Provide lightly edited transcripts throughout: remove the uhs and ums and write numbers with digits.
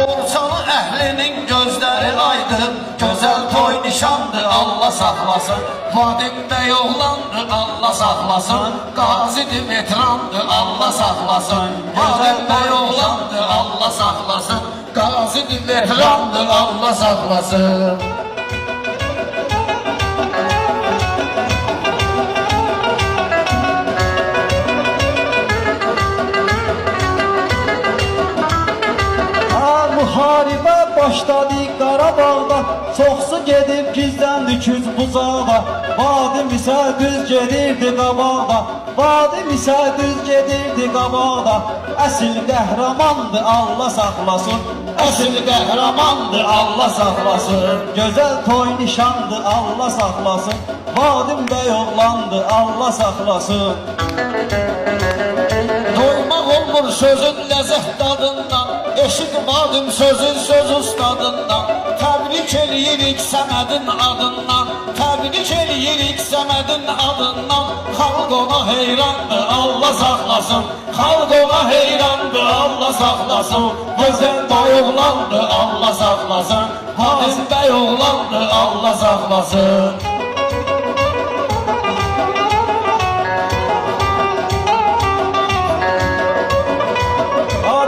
Borçalı əhlinin gözləri aydın, gözəl toy nişandı, Allah saxlasın. Vadim bəy oğlandı, Allah saxlasın. Qazidir, veterandı, Allah saxlasın. Vadim bəy oğlandı, Allah saxlasın. Qazidir, veterandı, Allah saxlasın. Müharibə başladı Qarabağda, çoxsu gedib gizləndi küz buzağda. Vadim isə düz gedirdi qabağda, Vadim isə düz gedirdi qabağda. Əsil qəhrəmandı, Allah saxlasın. Əsil qəhrəmandı, Allah saxlasın. Gözəl toy nişandı, Allah saxlasın. Vadim bəy oğlandı, Allah saxlasın. Doymaq olmur sözün ləzzət dadından, eşit vadim sözün söz ustadından. Təbrik eləyirik Səmədin adından, təbrik eləyirik Səmədin adından. Xalq ona heyrandı, Allah saxlasın. Xalq ona heyrandı, Allah saxlasın. Gözəl toy oğlandı, Allah saxlasın. Vadim bəy oğlandı, Allah saxlasın.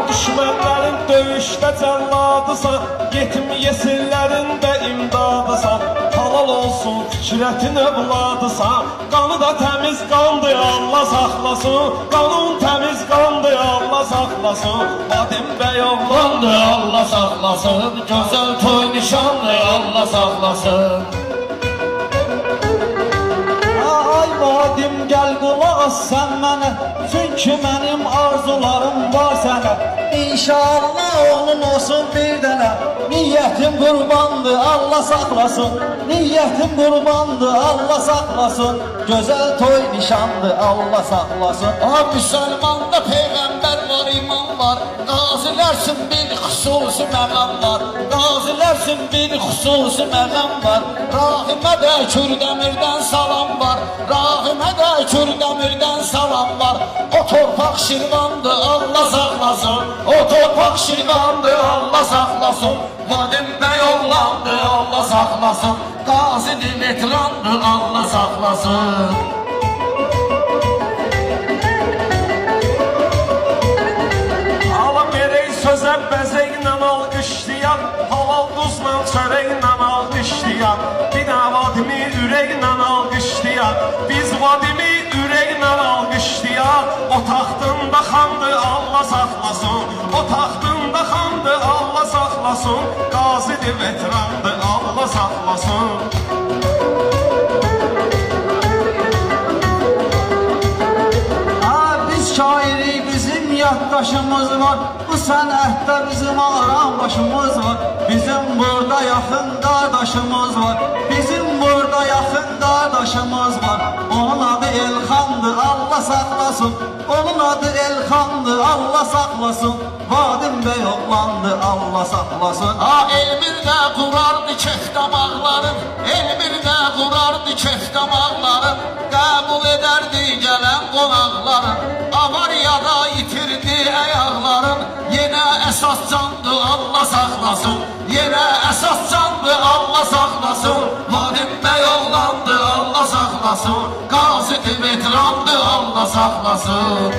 Düşmənlərin döyüşdə cəlladısa, yetim yesinlərin də imdadısa. Halal olsun fikrətin övladısa, qanı da təmiz qandı, Allah saxlasın. Qanun təmiz qandı, Allah saxlasın. Vadim bəy oğlandı, Allah saxlasın. Gözəl toy nişandı, Allah saxlasın. Ay Vadim gəl qulaq as sən mənə, çünki mənim arzularım var sənə. İnşallah onun olsun bir dənə, niyyətim qurbandı, Allah saxlasın. Niyyətim qurbandı, Allah saxlasın. Gözəl toy nişandı, Allah saxlasın. Müsəlmanda peyğəmbər var, iman var. Qazilərsin bir xüsusi məqam var. Qazilərsin bir xüsusi məqam var. Rahimə də Kürdəmirdən salam var. Rahimə də Kürdəmirdən salam var. O torpaq Şirvandı, Allah saxlasın. O torpaq Şirvandı, Allah saxlasın. Vadim bəy oğlandı, Allah saxlasın. Qazidir, veterandı, Allah saxlasın. Sözə bəzəklə alqışlayan, halal duzla çörəklə alqışlayan. Bir də Vadimi ürəklə alqışlayan, biz Vadimi ürəklə alqışlayan. O taxtında xandı, Allah saxlasın. O taxtında xandı, Allah saxlasın. Qazidir, veterandı, Allah saxlasın. Biz şairi, bizim yaddaşımız var. Bu sənətdə bizim aram başımız var. Bizim burada yaxın qardaşımız var. Bizim burada yaxın qardaşımız var. Onun adı Elxandı, Allah saxlasın. Onun adı Elxandı, Allah saxlasın. Vadim bəy oğlandı, Allah saxlasın. Elmirdə qurardı kef damaqların, Elmirdə qurardı kef damaqların. Qəbul edərdi gələn qonaqların, avariyada itirdi əyaqların. Yenə əsas candı, Allah saxlasın. Yenə əsas candı, Allah saxlasın. Vadim bəy oğlandı, Allah saxlasın. Qazidir, veterandı, Allah saxlasın.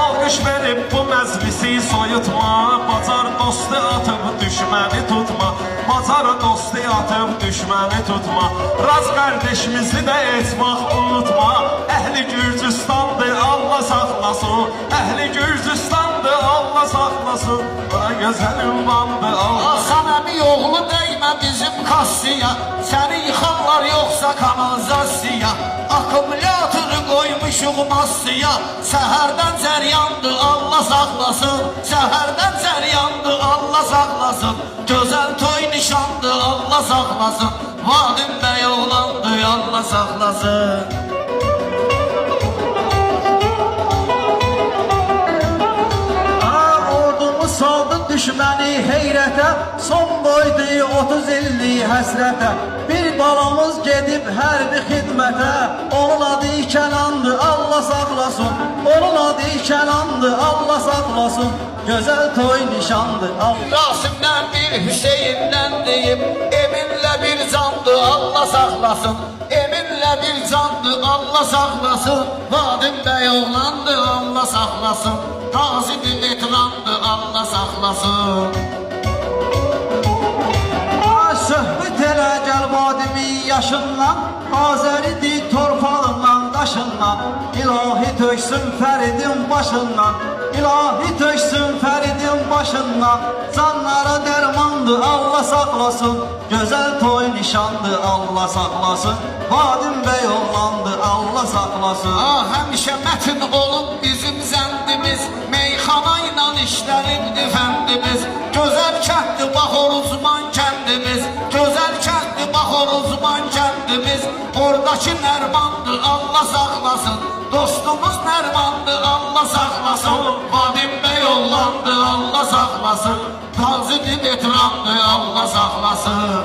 Alqış verib bu məclisi soyutma, bacar dostu atıb düşməni tutma. Bacar dostu atıb düşməni tutma. Raz qardeşimizi də etmək unutma. Əhli Gürcüstandır, Allah saxlasın. Əhli Gürcüstandır, Allah saxlasın. Bura gözəl ünvandır, Allah. Sənəmi oğlu dəymə bizim kassiya, səni yıxanlar yoxsa kanalizasiya. Akkumulatoru qoymuşuq massiya, səhərdən cəryandı, Allah saxlasın. Səhərdən cəryandı, Allah saxlasın. Gözəl toy nişandı, Allah saxlasın. Vadim bəy oğlandı, Allah saxlasın. Ordumuz saldı düşməni heyrətə, son boy doydu 30 illik həsrətə. Bir balamız gedib hərbi xidmətə. Onun adı Kənandı, Allah saxlasın. Onun adı Kənandı, Allah saxlasın. Gözəl toy nişandı, Allah. Rasimdən bir Hüseyindən deyib, Eminlə bir candı, Allah saxlasın. Eminlə bir candı, Allah saxlasın. Vadim bəy oğlandı, Allah saxlasın. Qazi veterandı, Allah saxlasın. Söhbət elə gəl vadimin yaşından, Azəridir torpağından, daşından. İlahi töksün Fəridin başından, İlahi töksün Fəridin başından. Canlara dərmandı, Allah saxlasın. Gözəl toy nişandı, Allah saxlasın. Vadim bəy oğlandı, Allah saxlasın. Həmişə mətin olub bizim zəndimiz, Meyxana ilə işləribdi fəndimiz. Gözəl kənddi, bax Oruzman kəndimiz. Gözəl kənddi, bax Oruzman kəndimiz. Oradakı Nərmandı, Allah saxlasın. Dostumuz Nərmandı, Allah saxlasın. Vadim bəy oğlandı, Allah saxlasın. Qazi veterandı, Allah saxlasın.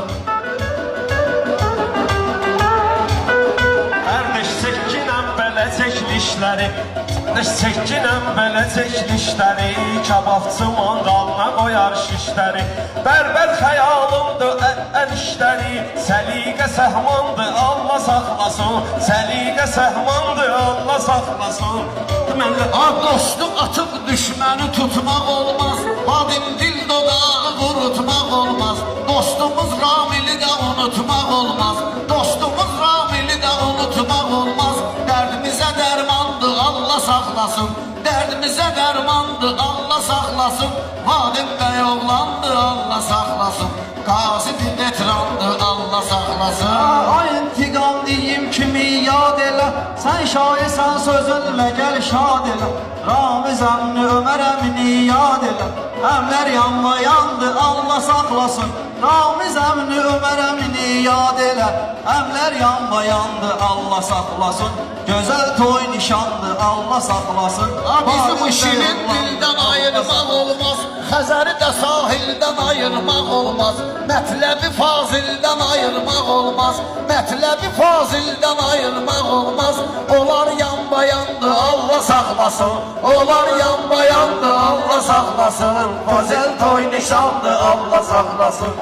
Çəkilişləri, çəkinəm belə çəkilişləri, Kababçı manqalına qoyar şişləri. Bərbər xəyalımdır ən işləri, Səliqə səhmandır, Allah saxlasın. Səliqə səhmandır, Allah saxlasın. Dostu atıb düşməni tutmaq olmaz, Vadim dil dodağı qurutmaq olmaz. Dostumuz Ramili də unutmaq olmaz, Dostumuz Ramili də unutmaq olmaz. Dərdimizə dərmandı, Allah saxlasın. Dərdimizə dərmandı, Allah saxlasın. Vadim bəy oğlandı, Allah saxlasın. Qazi veterandı, Allah saxlasın. Ay intiqam deyim kimi yad elə, Sən şairsən sözünlə gəl şad elə. Ramiz əmni Ömər əmini yad elə, Əmlər yanma yandı, Allah saxlasın. Ramiz əmni Ömər əmini yad elə, Əmlər yanma yandı, Allah saxlasın. Gözəl toy nişandı, Allah saxlasın. Bizim işinin dildən ayırmaq olmaz, Xəzəri də sahildən ayırmaq olmaz. Mətləbi fazildən ayırmaq olmaz, Mətləbi fazildən ayırmaq olmaz. Onlar yanbayandı, Allah saxlasın. Onlar yanbayandı, Allah saxlasın. Gözəl toy nişandı, Allah saxlasın.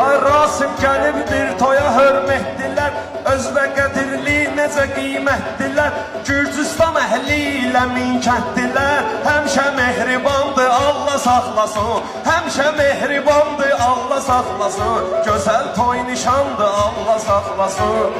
Ay Rasim gəlibdir toya hörmətdilər, Özdə qədirli necə qiymətdilər. Gürcüstan əhli ilə min kənddilər, Həmişə mehribandır, Allah saxlasın. Həmişə mehribandır, Allah saxlasın. Gözəl toy nişandır, Allah saxlasın.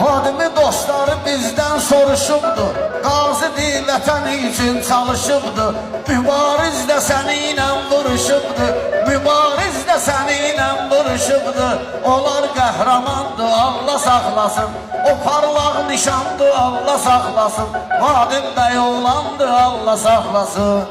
Vadimi dostları bizdən soruşubdu, Qazi vətən üçün çalışıbdı. Mübariz də səninlə vuruşubdu, Mübariz də səninlə vuruşubdu. Onlar qəhrəmandı, Allah saxlasın. O parlaq nişandı, Allah saxlasın. Vadim bəy oğlandı, Allah saxlasın.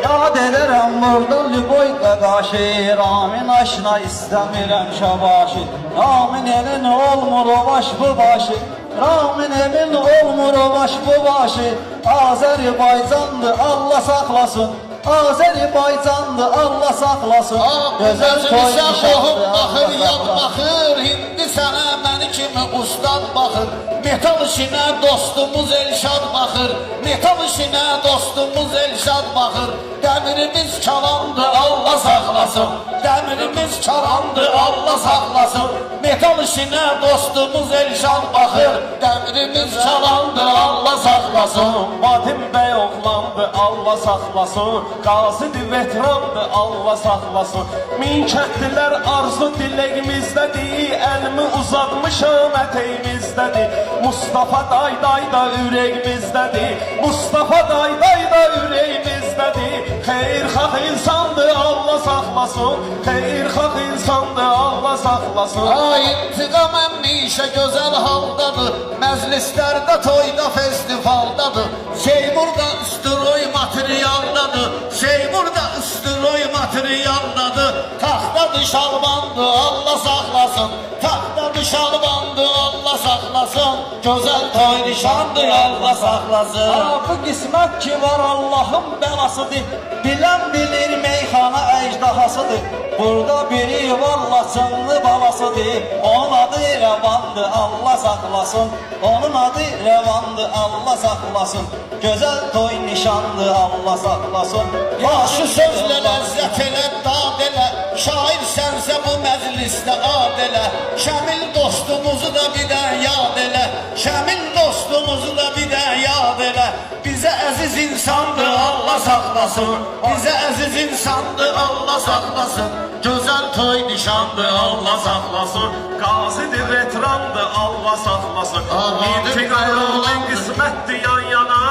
Yad ederəm vurdu Lüboy qaqaşı, Ramin aşına istəmirəm şabaşı. Ramin elin olmur o baş bu başı, Ramin elin olmur o baş bu başı. Azərbaycandı, Allah saxlasın. Azərbaycandı, Allah saxlasın. Gözəl toy nişandı, baxır, Allah yad saxlasın. baxır. Hindi sənə məni kimi ustad baxır. Metal işinə dostumuz Elşad baxır. Metal işinə dostumuz Elşad baxır. Dəmirimiz çalandı, Allah saxlasın. Dəmirimiz çalandı, Allah saxlasın. Metal işinə dostumuz Elşad baxır. Dəmirimiz çalandı, Allah saxlasın. Vadim bəy oğlandı, Allah saxlasın. Qazidir veterandır, Allah saxlasın. Min kəndlilər arzu diləğimizdədir, Əlimi uzatmışam ətəyimizdədir. Mustafa dayday da ürəyimizdədir, Mustafa dayday da ürəyimizdədir. Xeyirxah insandır, Allah saxlasın. Xeyirxah insandır, Allah saxlasın. Ay intiqam əmmişə gözəl haldadır, Məclislərdə, toyda, festivaldadır. Şeymurda üstüroy materialdadır, Şeymurda üstüroy materialdadır. Taxtadır şalbandı, Allah saxlasın. Taxtadır şalbandı, Allah Allah saklasın. Güzel toy nişandır Allah saklasın. Bu qismət ki var Allahın bəlasıdır. Bilən bilir meyxana əjdahasıdır. Burada biri vallaçınlı balasıdır. Onun adı Rəvandır Allah saxlasın. Onun adı Rəvandır Allah saxlasın. Gözəl toy nişandır Allah saxlasın. Yaxşı sözlə ləzzət elə, dad elə. Şair sənsə bu məclisdə ad elə. Şəmil dostumuzu da bir də yad elə. Şəmil dostumuzu da bir də yad elə. Bizə əziz insandır Allah saxlasın. Bizə əziz insandır Allah saxlasın. Gözəl toy nişandır Allah saxlasın. Qazidir, veterandır, Allah saxlasın. İntiqam rağmen qismətdir yan yana,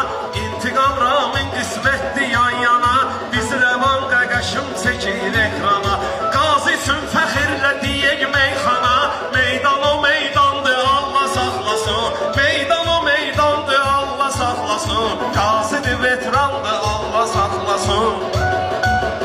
İntiqam rağmen qismətdir yan yana. Biz rəvan qəqəşim çəkir ekrana. Qazi üçün fəxirlə deyək meyxana. Meydan o meydandır, Allah saxlasın. Meydan o meydandır, Allah saxlasın. Qazidir, veterandır, Allah saxlasın.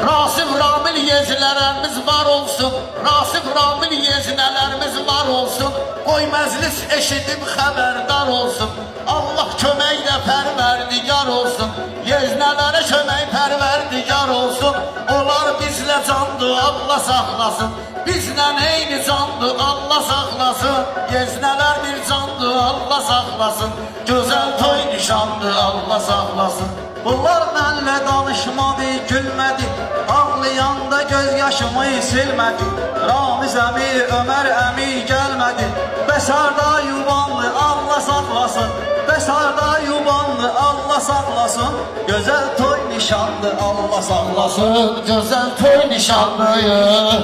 Rasif Ramil yezilərimiz var olsun. Rasif Ramil yezinələrimiz var olsun. Qoy məclis eşidib xəbərdar olsun. Allah köməklə pərverdigar olsun. Yeznələrə kömək pərverdigar olsun. Onlar bizlə candır Allah saxlasın. Bizlə eyni candır Allah saxlasın. Yeznələr bir candır Allah saxlasın. Gözəl toy nişandır Allah saxlasın. Bunlar mənlə danışmadı, gülmədi. Ağlayanda göz yaşımı silmədi. Ramiz əmi, Ömər əmi gəlmədi. Bəsarda yubanlı Allah saxlasın. Bəsarda yubanlı Allah saxlasın. Gözəl toy nişandı Allah saxlasın. Gözəl toy nişanlıyım.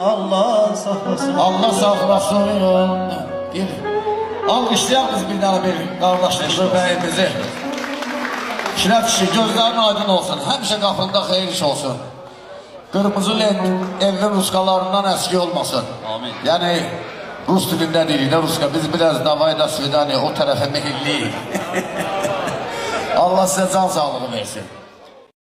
Allah saxlasın. Allah saxlasın. Bir alqışlayaq biz bir dənə bir qardaşımızı, bəyimizi. Şirət kişi, gözlərin aydın olsun. Həmişə qapında xeyir iş olsun. Qırmızı lent evli ruskalarından əski olmasın. Amin. Yəni, Rus dilində deyirik də Ruska. Biz biraz davayda svidaniya o tərəfə mehilliyik. Allah sizə can sağlığı versin.